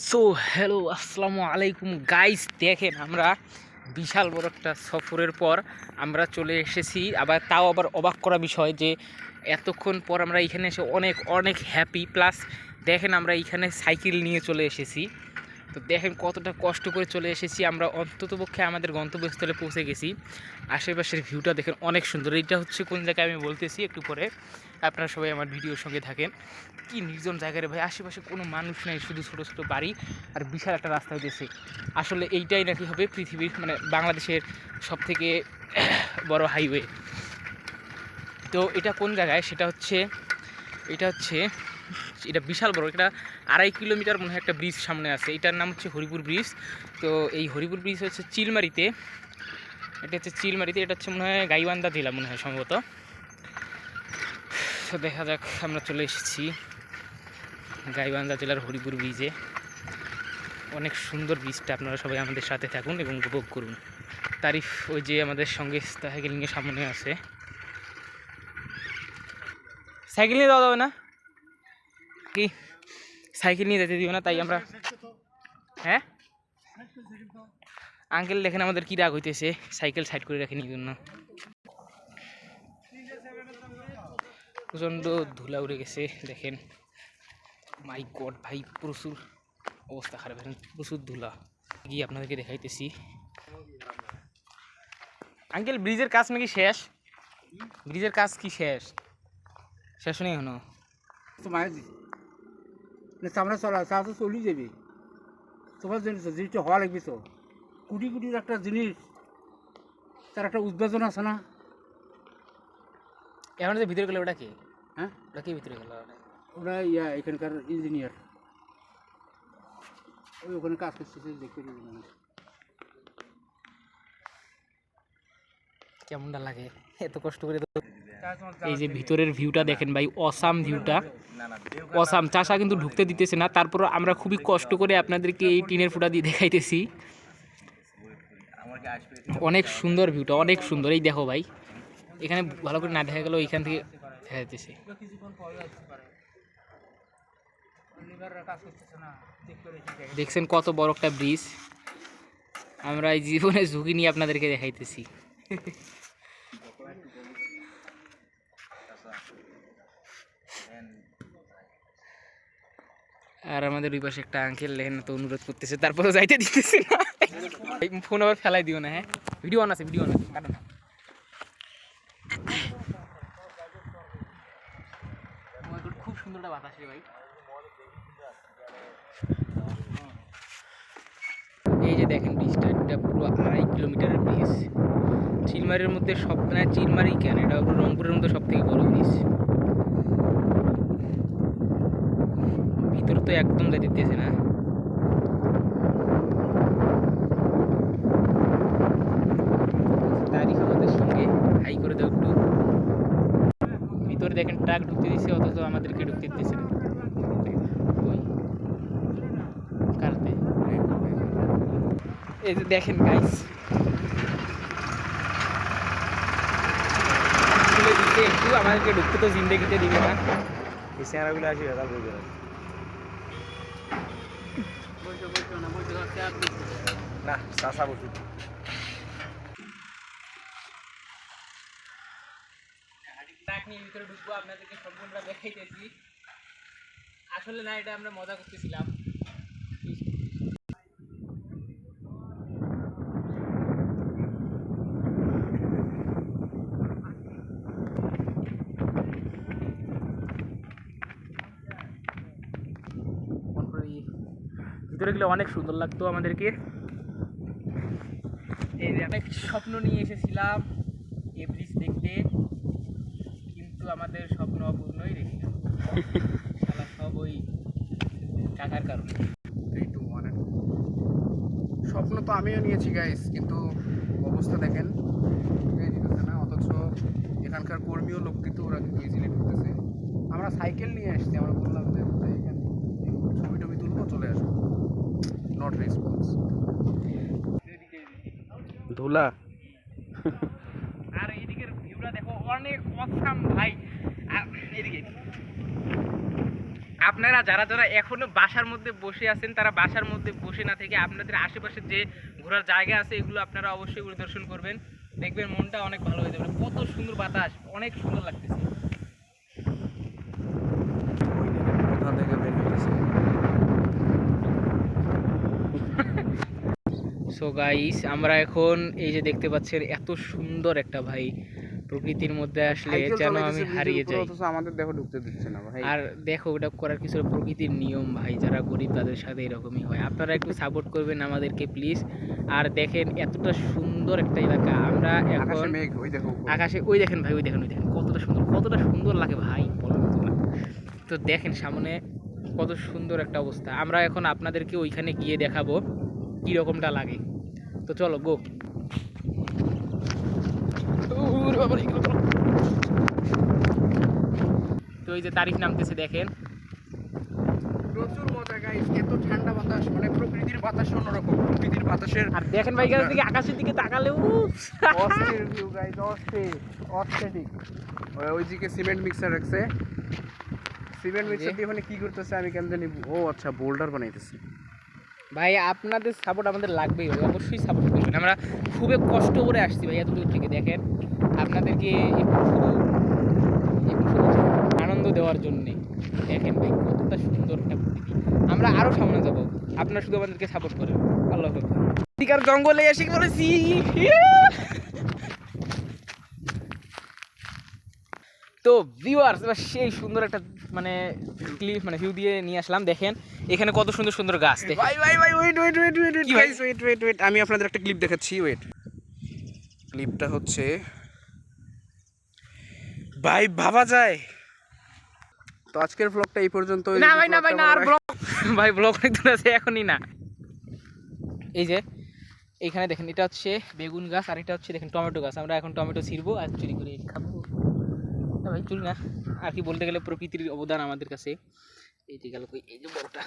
So hello আসসালামু আলাইকুম guys, দেখেন আমরা বিশাল বড় একটা সফরের পর আমরা চলে এসেছি। আবার অবাক করা বিষয় যে এতক্ষণ পর আমরা এখানে এসে অনেক অনেক হ্যাপি। প্লাস দেখেন আমরা এখানে সাইকেল নিয়ে চলে এসেছি। তো দেখেন কতটা কষ্ট করে চলে এসেছি আমরা, অন্ততপক্ষে আমাদের গন্তব্যস্থলে পৌঁছে গেছি। আশেপাশের ভিউটা দেখেন অনেক সুন্দর। এইটা হচ্ছে কোন জায়গায় আমি বলতেছি একটু পরে, আপনারা সবাই আমার ভিডিওর সঙ্গে থাকেন। কি নির্জন জায়গায় ভাই, আশেপাশে কোনো মানুষ নেই, শুধু ছোটো ছোটো বাড়ি আর বিশাল একটা রাস্তা হইতেছে। আসলে এইটাই নাকি হবে পৃথিবীর মানে বাংলাদেশের সবথেকে বড় হাইওয়ে। তো এটা কোন জায়গায় সেটা হচ্ছে এটা বিশাল বড়, এটা 2.5 কিলোমিটার মনে হয় একটা ব্রিজ সামনে আছে। এটার নাম হচ্ছে হরিপুর ব্রিজ। তো এই হরিপুর ব্রিজ হচ্ছে চিলমারিতে, এটা হচ্ছে মনে হয় গাইবান্ধা জেলা মনে হয় সম্ভবত। তো দেখা যাক, আমরা চলে এসেছি গাইবান্ধা জেলার হরিপুর ব্রিজে। অনেক সুন্দর ব্রিজটা, আপনারা সবাই আমাদের সাথে থাকুন এবং উপভোগ করুন। তারিফ ওই যে আমাদের সঙ্গে সাইকেল নিয়ে সামনে আছে। সাইকেল নিয়ে যাওয়া যাবে না কি? সাইকেল নিয়ে যেতে দিও না, তাই আমরা হ্যাঁ আঙ্কেল দেখেন আমাদের কি রাগ হইতেছে, সাইকেল সাইড করে রাখেনি জন্য। প্রচণ্ড ধুলা উড়ে গেছে দেখেন। মাই গড ভাই, প্রচুর অবস্থা খারাপ, প্রচুর ধুলা। গিয়ে আপনাদেরকে দেখাইতেছি। আঙ্কেল ব্রিজের কাজ নাকি শেষ? ব্রিজের কাজ কি শেষ নেই এখনো? চামড়া চলা চা তো চলি যাবে, তোমার জিনিসটা হওয়া লাগবে তো। কোটি কোটির একটা জিনিস, তার একটা উদ্বোধন আছে না। এখন যে ভিতরে গেলে ওটা কি? হ্যাঁ, ওটা কি ভিতরে গেল? ওরা এখানকার ইঞ্জিনিয়ার, ওখানে কাজ করতেছে, দেখতে মানুষ। কেমনটা লাগে এত কষ্ট করে? এই যে ভিতরের ভিউটা দেখেন ভাই, অসাম ভিউটা, অসাম। চাষা কিন্তু ঢুকতে দিতেছে না, তারপর আমরা খুবই কষ্ট করে আপনাদেরকে এই টিনের ফুটা দিয়ে দেখাইতেছি। অনেক সুন্দর ভিউটা, অনেক সুন্দর। এই দেখো ভাই, এখানে ভালো করে না দেখা গেল, এইখান থেকে দেখা যাইতেছে। দেখছেন কত বড় একটা ব্রিজ। আমরা এই জীবনে ঝুঁকি নিয়ে আপনাদেরকে দেখাইতেছি। আর আমাদের ওই পাশে একটা আঙ্কেল লেহেন তো অনুরোধ করতেছে, তারপরে যাইতে দিতেছে না। ফোন আবার ফেলাই দিও না, হ্যাঁ ভিডিও অন আছে, কাটো না। খুব সুন্দর একটা বাতাস রে ভাই। এই যে দেখেন ব্রিজটা, এটা পুরো 2.5 কিলোমিটারের ব্রিজ। চিলমারির মধ্যে সব, মানে চিলমারি কেন, এটা রংপুরের মধ্যে সব থেকে বড় ব্রিজ। ভিতরে তো একদম যাইতে দিতেছে না। তারিখ আমাদের সঙ্গে হাই করে দাও একটু। ভিতরে দেখেন ট্রাক ঢুকতে দিচ্ছে, অথচ আমাদেরকে ঢুকতে দিতেছে না। ওই কারতে এই যে দেখেন গাইস, খুলে দিচ্ছে একটু, আমাদেরকে ঢুকতে তো জিন্দেগিতে দিবে না। এই চেহারাগুলো আসি দাদা বলবে না, চাষা বলছি। ট্রাক নিয়ে ভিতরে ঢুকবো, আপনাদেরকে সম্পূর্ণটা দেখাইতেছি। আসলে না, এটা আমরা মজা করতেছিলাম। ভিতরে গেলে অনেক সুন্দর লাগতো আমাদেরকে। এই যে অনেক স্বপ্ন নিয়ে এসেছিলাম এই ব্রিজ দেখতে, কিন্তু আমাদের স্বপ্ন অপূর্ণই রেখে গেল সব ওই টাকার কারণে। স্বপ্ন তো আমিও নিয়েছি গাইস, কিন্তু অবস্থা দেখেন দিতেছে না। অথচ এখানকার কর্মীও লোক কিন্তু ওরা কিন্তু ইজিলি ঢুকতেছে। আমরা সাইকেল নিয়ে আসছি, আমরা বললাম যে এখানে ছবি টবি তুলবো, চলে আসবো, নট রেসপন্স। ধুলা। আর এইদিকের ভিউটা দেখো, অনেক অসাম ভাই। এদিকে আপনারা যারা যারা এখনো বাসার মধ্যে বসে আছেন তারা বাসার মধ্যে বসে না থেকে আপনাদের আশেপাশে যে ঘোরার জায়গা আছে এগুলো আপনারা অবশ্যই পরিদর্শন করবেন, দেখবেন মনটা অনেক ভালো হয়ে যাবে। কত সুন্দর বাতাস, অনেক সুন্দর লাগতেছে। কোথা থেকে বের হইতেছে। সো গাইস আমরা এখন এই যে দেখতে পাচ্ছেন এত সুন্দর একটা ভাই প্রকৃতির মধ্যে আসলে সাইকেল যেন চালাইতেছে আমি ব্রিজের হারিয়ে উপরে, যাই। অথচ আমাদের দেখো ঢুকতে দিচ্ছে না ভাই। আর দেখো ওটা করার কিছু প্রকৃতির নিয়ম ভাই, যারা গরিব তাদের সাথে এরকমই হয়। আপনারা একটু সাপোর্ট করবেন আমাদেরকে প্লিজ। আর দেখেন এতটা সুন্দর একটা এলাকা, আমরা আকাশে এখন মেঘ, ওই দেখো উপরে। আকাশে ওই দেখেন ভাই, ওই দেখেন কতটা সুন্দর লাগে ভাই, বলার মতো না। তো দেখেন সামনে কত সুন্দর একটা অবস্থা। আমরা এখন আপনাদেরকে ওইখানে গিয়ে দেখাবো কীরকমটা লাগে। তো চলো গো। তো এই যে তারিখ নামতেছে দেখেন, প্রচুর মজা গাইস, এত ঠান্ডা বাতাস, মানে প্রকৃতির বাতাস অন্যরকম, প্রকৃতির বাতাসের আর দেখেন ভাই গাছ দিকে আকাশের দিকে তাকালে অস্থির ভিউ গাইস, অস্থির। ওইদিকে সিমেন্ট মিক্সার রাখছে, সিমেন্ট মিক্সার দিয়ে ওখানে কি করতেছে আমি কেন জানি। ও আচ্ছা, বোল্ডার বানাইতেছে। ভাই আপনাদের সাপোর্ট আমাদের লাগবেই ভাই, অবশ্যই সাপোর্ট করবেন। আমরা খুবই কষ্ট করে আসছি ভাই এত দূর থেকে, দেখেন আপনাদেরকে একটু শুধু আনন্দ দেওয়ার জন্যে। দেখেন ভাই কতটা সুন্দর একটা প্রকৃতি। আমরা আরও সামনে যাব, আপনারা শুধু আমাদেরকে সাপোর্ট করেন। আল্লাহ হাফেজ। দিকার জঙ্গলে এসে বলেছি। তো ভিউয়ার্স এবার সেই সুন্দর একটা মানে ক্লিপ মানে ভিউ দিয়ে নিয়ে আসলাম। দেখেন এখানে কত সুন্দর সুন্দর গাছ। দেখেন ভাই ওয়েট কি ভাই? গাইস, ওয়েট, আমি আপনাদের একটা ক্লিপ দেখাচ্ছি। ওয়েট, ক্লিপটা হচ্ছে ভাই ভাবা যায়। তো আজকের ব্লগটা এই পর্যন্ত। না ভাই না আর ব্লগ ভাই ব্লগ অনেক দূর আছে, এখনই না। এই যে এইখানে দেখেন এটা হচ্ছে বেগুন গাছ আর এটা হচ্ছে দেখেন টমেটো গাছ। আমরা এখন টমেটো ছিঁড়বো আর চুরি করে খাবো। না ভাই চুরি না, আর কি বলতে গেলে প্রকৃতির অবদান আমাদের কাছে। এই যে গেল কই, এই যে বড়টা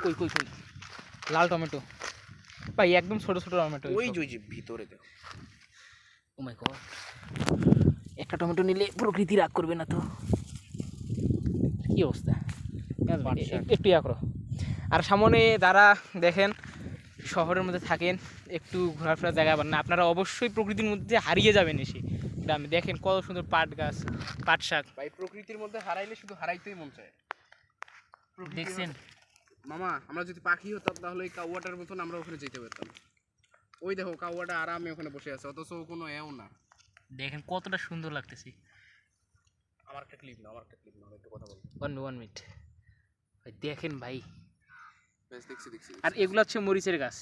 কই কই কই লাল টমেটো ভাই, একদম ছোট ছোট টমেটো। ওই যে ভিতরে দেখো। ও মাই গড, একটা টমেটো নিলে প্রকৃতি রাগ করবে না তো? কি অবস্থা, একটু ইয়া করো। আর সামনে যারা দেখেন শহরের মধ্যে থাকেন, একটু ঘোরাফেরার জায়গা পান না, আপনারা অবশ্যই প্রকৃতির মধ্যে হারিয়ে যাবেন এসে গ্রামে। দেখেন কত সুন্দর পাট গাছ, পাট শাক। ভাই প্রকৃতির মধ্যে হারাইলে শুধু হারাইতেই মন চায়। দেখছেন মামা, আমরা যদি পাখি হতাম তাহলে এই কাউয়াটার মতন আমরা ওখানে যেতে পারতাম। ওই দেখো কাউয়াটা আরামে ওখানে বসে আছে, অথচ কোনো এও না। দেখেন কতটা সুন্দর লাগতেছে। আমার একটা ক্লিপ না, একটু কথা বলবো। 1 মিনিট ভাই, দেখেন ভাই। দেখছি। আর এগুলো হচ্ছে মরিচের গাছ।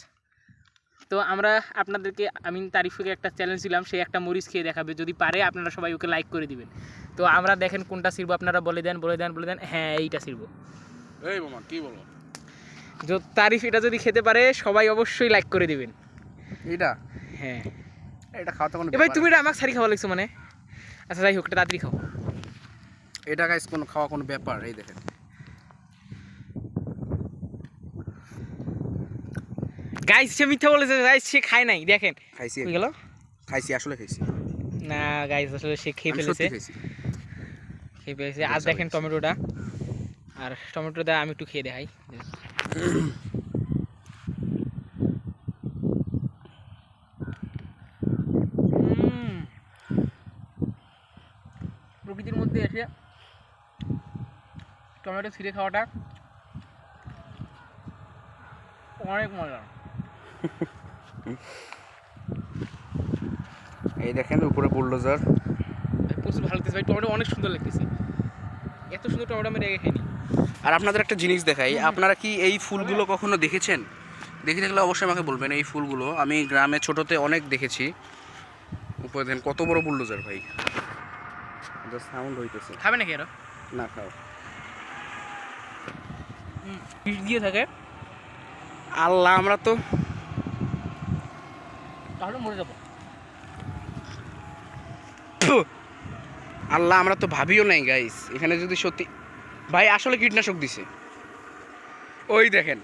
তো আমরা আপনাদেরকে, আমি তারিফকে একটা চ্যালেঞ্জ দিলাম, সে একটা মরিচ খেয়ে দেখাবে, যদি পারে আপনারা সবাই ওকে লাইক করে দিবেন। তো আমরা দেখেন কোনটা ছিড়বো, আপনারা বলে দেন। হ্যাঁ এইটা ছিড়বো। এই মামা কি বলো? তারিফ এটা যদি খেতে পারে সবাই অবশ্যই লাইক করে দিবেন। এটা হ্যাঁ, এটা খাওয়াতে কোনো ভাই তুমি এটা আমাকে সারি খাওয়া লাগছো মানে? আচ্ছা যাই হোক, তাড়াতাড়ি খাও। এটা গাইস কোনো খাওয়া কোনো ব্যাপার? এই দেখেন গাইস, সে মিথ্যা বলেছে গাইস, সে খায় নাই। দেখেন খাইছি, হয়ে গেল। আসলে খাইছি না গাইস, আসলে সে খেয়ে ফেলেছে। আর দেখেন টমেটোটা, আর টমেটোটা আমি একটু খেয়ে দেখাই। প্রকৃতির মধ্যে এসে টমেটো ছিঁড়ে খাওয়াটা অনেক মজা। এই দেখেন উপরে বুলডোজার। প্রচুর ভালো লাগতেছে ভাই, টমেটো অনেক সুন্দর লাগতেছে। এত সুন্দর টমেটো আমি রেখে খাইনি। আর আপনাদের একটা জিনিস দেখাই, আপনারা কি এই ফুলগুলো কখনো দেখেছেন? দেখে থাকলে অবশ্যই আমাকে বলবেন। এই ফুলগুলো আমি গ্রামে ছোটতে অনেক দেখেছি। উপরে দেখেন কত বড় বুলডোজার ভাই, সাউন্ড হইতেছে। খাবে নাকি আরো? না খাও। বিষ দিয়ে থাকে। আল্লাহ, আমরা তো তাহলে মরে যাবো। আল্লাহ, আমরা তো ভাবিও নাই গাইস, এখানে যদি সত্যি ভাই আসলে কীটনাশক দিছে। ওই দেখেন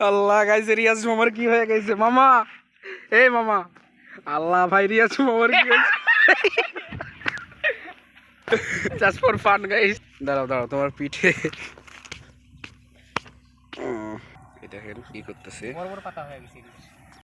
আল্লাহ গাইস, রিয়াজ মামার কি হয়ে গেছে? মামা এই মামা আল্লাহ ভাই রিয়াছু মামার কি হয়েছে জাস্ট ফর ফান গাইস দাঁড়াও দাঁড়াও তোমার পিঠে এই দেখেন কি করতেছে বড় বড় পাতা হয়ে গেছে